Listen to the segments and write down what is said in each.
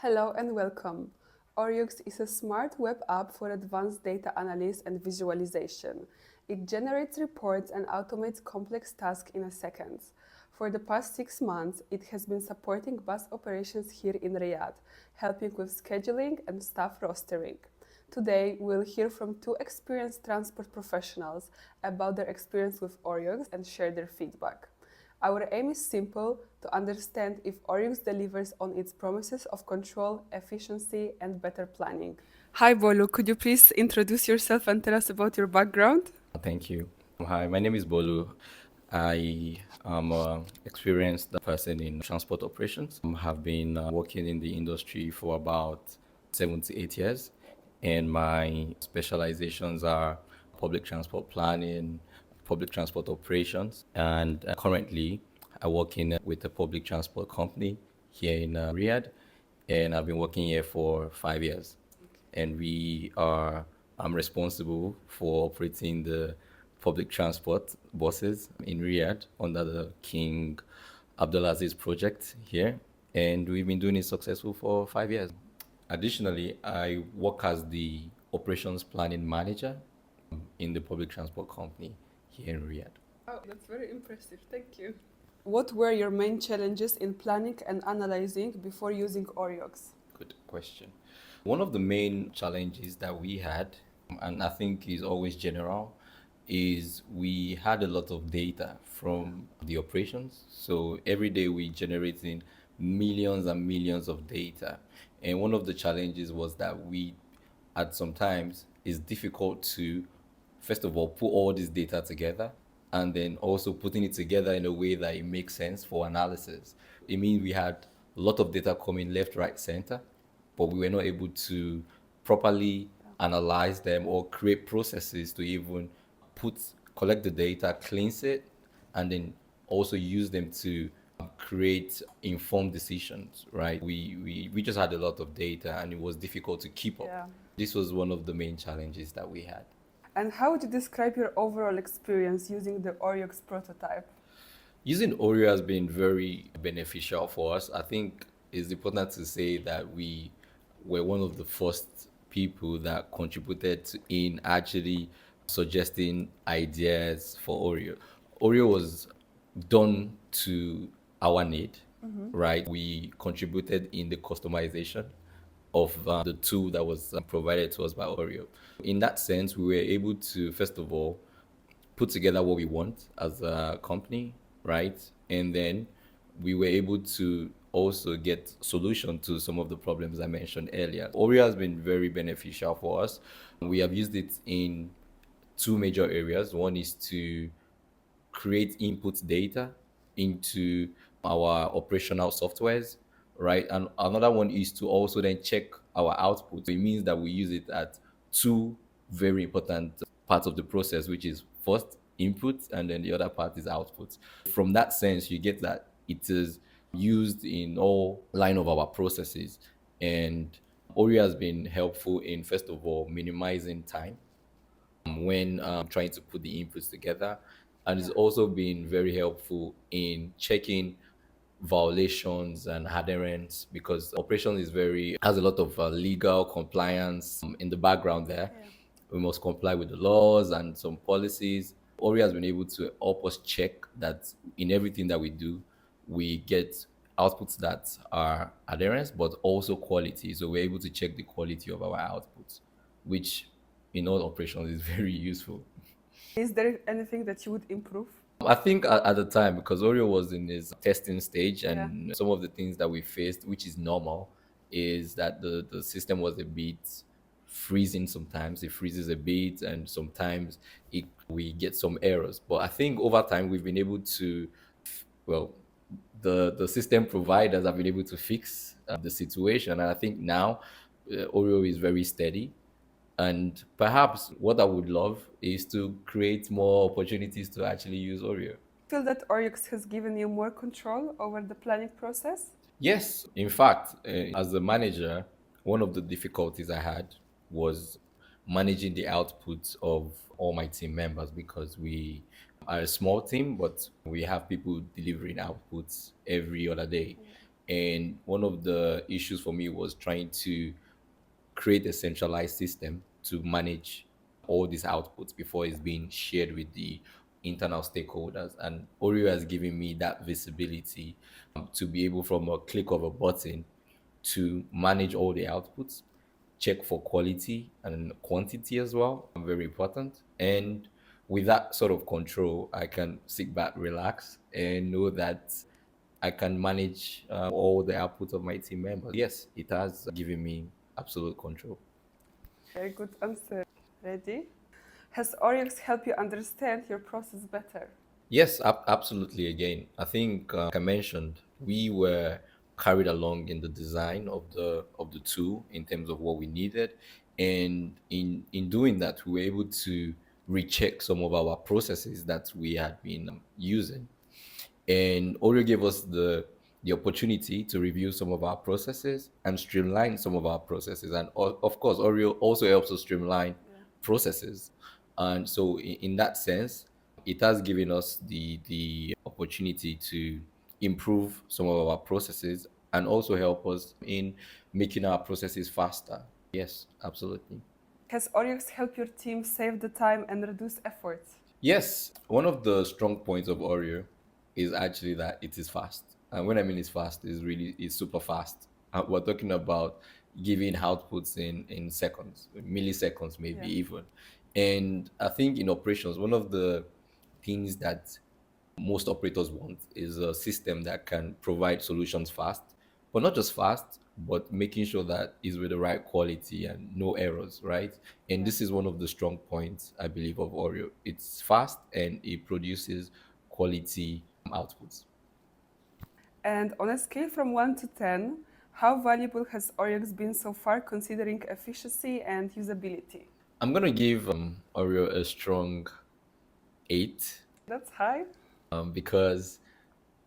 Hello and welcome. Oreux is a smart web app for advanced data analysis and visualization. It generates reports and automates complex tasks in a second. For the past 6 months, it has been supporting bus operations here in Riyadh, helping with scheduling and staff rostering. Today, we'll hear from two experienced transport professionals about their experience with Oreux and share their feedback. Our aim is simple: to understand if Oreux delivers on its promises of control, efficiency, and better planning. Hi, Bolu. Could you please introduce yourself and tell us about your background? Thank you. Hi, my name is Bolu. I am an experienced person in transport operations. I have been working in the industry for about 7 to 8 years, and my specializations are public transport planning, public transport operations, and currently I work in with a public transport company here in Riyadh, and I've been working here for 5 years, and we are I'm responsible for operating the public transport buses in Riyadh under the King Abdulaziz project here, and we've been doing it successful for 5 years. Additionally, I work as the operations planning manager in the public transport company here in Riyadh. Oh, that's very impressive. Thank you. What were your main challenges in planning and analyzing before using Oreux? Good question. One of the main challenges that we had, and I think is always general, is we had a lot of data from the operations. So every day we generating millions and millions of data. And one of the challenges was that we, at sometimes, it's difficult to, first of all, put all this data together and then also putting it together in a way that it makes sense for analysis. It means we had a lot of data coming left, right, center, but we were not able to properly analyze them or create processes to even put collect the data, cleanse it, and then also use them to create informed decisions, right? We just had a lot of data and it was difficult to keep up. Yeah. This was one of the main challenges that we had. And how would you describe your overall experience using the Oreux prototype? Using Oreo has been very beneficial for us. I think it's important to say that we were one of the first people that contributed in actually suggesting ideas for Oreo. Oreo was done to our need, right? We contributed in the customization of the tool that was provided to us by Oreo. In that sense, we were able to, first of all, put together what we want as a company, right? And then we were able to also get solution to some of the problems I mentioned earlier. Oreo has been very beneficial for us. We have used it in two major areas. One is to create input data into our operational softwares, right? And another one is to also then check our output. It means that we use it at two very important parts of the process, which is first input and then the other part is output. From that sense, you get that it is used in all line of our processes. And Oreo has been helpful in, first of all, minimizing time when trying to put the inputs together. And it's also been very helpful in checking violations and adherence because operation is very has a lot of legal compliance in the background there. Yeah. We must comply with the laws and some policies. Ori has been able to help us check that in everything that we do, we get outputs that are adherence, but also quality. So we're able to check the quality of our outputs, which in all operations is very useful. Is there anything that you would improve? I think at the time, because Oreo was in its testing stage, Yeah. and some of the things that we faced, which is normal, is that the system was a bit freezing sometimes. It freezes a bit, and sometimes we get some errors. But I think over time, we've been able to, well, the system providers have been able to fix the situation. And I think now Oreo is very steady. And perhaps what I would love is to create more opportunities to actually use Oreo. Feel that Oreux has given you more control over the planning process? Yes, in fact, as a manager, one of the difficulties I had was managing the output of all my team members because we are a small team, but we have people delivering outputs every other day. And one of the issues for me was trying to create a centralized system to manage all these outputs before it's being shared with the internal stakeholders. And Oreo has given me that visibility to be able, from a click of a button, to manage all the outputs, check for quality and quantity as well. Very important. And with that sort of control, I can sit back, relax, and know that I can manage all the outputs of my team members. Yes, it has given me absolute control. Very good answer. Ready? Has Oryx helped you understand your process better? Yes, absolutely. Again, I think, like I mentioned, we were carried along in the design of the tool in terms of what we needed, and in doing that, we were able to recheck some of our processes that we had been using. And Oreo gave us the opportunity to review some of our processes and streamline some of our processes. And of course, Oreo also helps us streamline processes. And so, in that sense, it has given us the opportunity to improve some of our processes and also help us in making our processes faster. Yes, absolutely. Has Oryx helped your team save the time and reduce effort? Yes, one of the strong points of Oreo is actually that it is fast. And when I mean it's fast, it's super fast. We're talking about giving outputs in seconds, milliseconds, maybe even. And I think in operations, one of the things that most operators want is a system that can provide solutions fast, but not just fast, but making sure that is with the right quality and no errors, right? And this is one of the strong points, I believe, of Oreo. It's fast and it produces quality outputs. And on a scale from 1 to 10, how valuable has Oryx been so far considering efficiency and usability? I'm gonna give Oreo a strong 8 That's high. because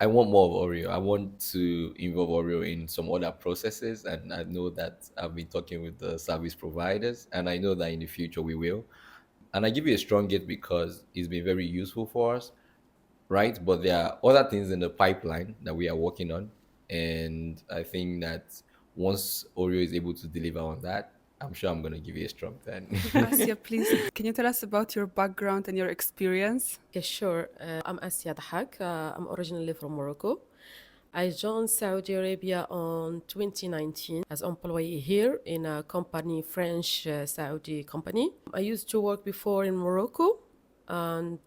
I want more of Oreo. I want to involve Oreo in some other processes, and I know that I've been talking with the service providers, and I know that in the future we will. And I give you a strong 8 because it's been very useful for us, right? But there are other things in the pipeline that we are working on, and I think that once Oreo is able to deliver on that, I'm sure I'm going to give you a strong 10. Asia, please, can you tell us about your background and your experience? Yeah, sure. I'm Asia Dahak. I'm originally from Morocco. I joined Saudi Arabia on 2019 as employee here in a company, French Saudi company. I used to work before in Morocco, and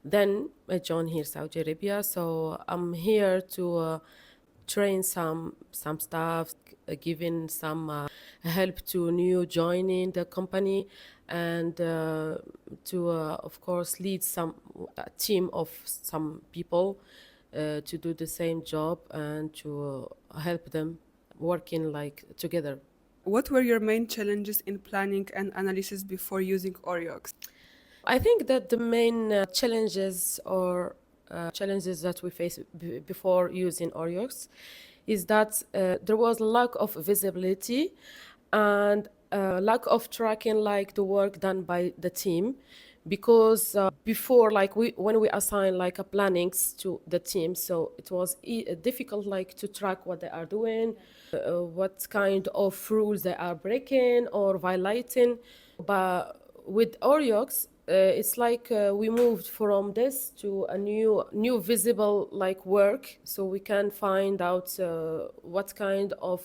then I joined here Saudi Arabia. So I'm here to train some staff, giving some help to new joining the company, and to of course lead a team of some people to do the same job and to help them working like together. What were your main challenges in planning and analysis before using Oryx? I think that the main challenges that we face before using Oryx is that there was lack of visibility and lack of tracking like the work done by the team, because before, like when we assign like a plannings to the team, so it was difficult like to track what they are doing, what kind of rules they are breaking or violating. But with Oryx, it's like we moved from this to a new visible like work, so we can find out what kind of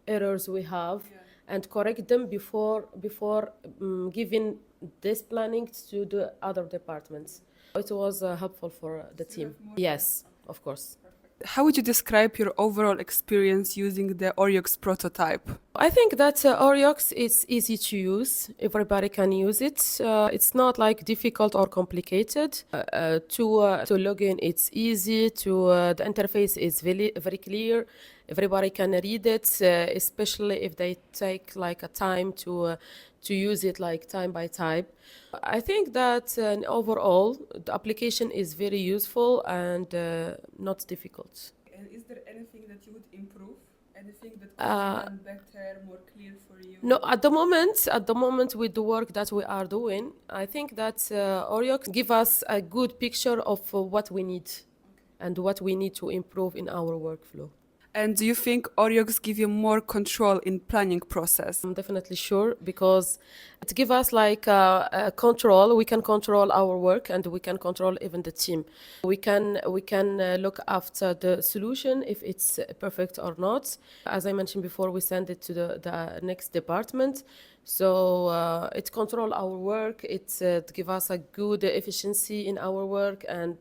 errors we have and correct them before giving this planning to the other departments. It was helpful for the team. Yes, of course. How would you describe your overall experience using the Oryx prototype? I think that Oryx is easy to use. Everybody can use it. It's not like difficult or complicated. To log in, it's easy. The interface is very clear. Everybody can read it, especially if they take like a time to use it like time by time. I think that overall the application is very useful and not difficult. And is there anything that you would improve? Anything that could be done better, more clear for you? No, at the moment with the work that we are doing, I think that Oryx give us a good picture of what we need. and what we need to improve in our workflow. And do you think Oriox give you more control in planning process? I'm definitely sure, because it gives us like a control. We can control our work, and we can control even the team. We can look after the solution if it's perfect or not. As I mentioned before, we send it to the next department. So it control our work. It give us a good efficiency in our work, and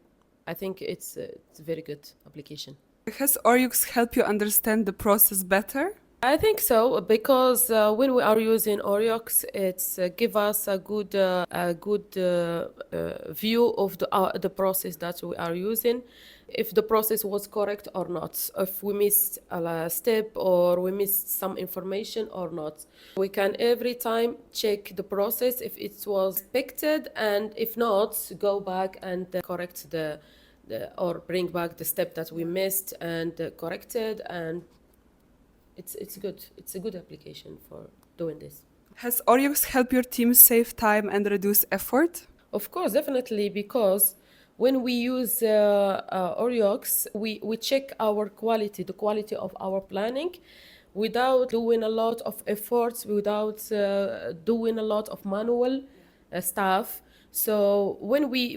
I think it's a very good application. Has Oriox helped you understand the process better? I think so, because when we are using Oriox, it's give us a good view of the process that we are using, if the process was correct or not, if we missed a step or we missed some information or not. We can every time check the process if it was expected, and if not, go back and correct or bring back the step that we missed and corrected, and it's good. It's a good application for doing this. Has Oriox helped your team save time and reduce effort? Of course, definitely, because when we use Oriox, we check our quality, the quality of our planning, without doing a lot of efforts, without doing a lot of manual stuff. So when we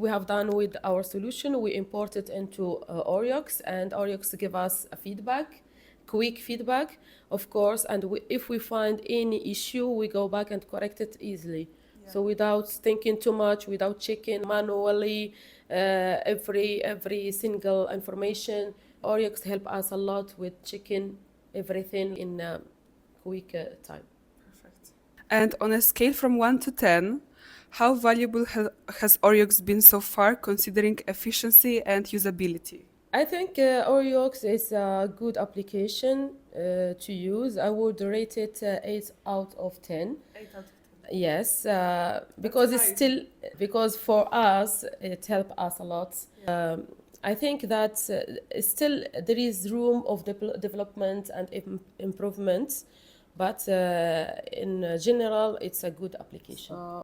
have done with our solution, we import it into Oriox, and Oriox give us a feedback, quick feedback, of course, and if we find any issue, we go back and correct it easily. Yeah. So without thinking too much, without checking manually every single information, Oriox help us a lot with checking everything in a quick time. Perfect. And on a scale from 1 to 10, how valuable has Oriox been so far, considering efficiency and usability? I think Oriox is a good application to use. I would rate it 8 out of 10. 8 out of 10. Yes, because it's still, because for us it helped us a lot. Yeah. I think that still there is room of development and improvement, but in general it's a good application.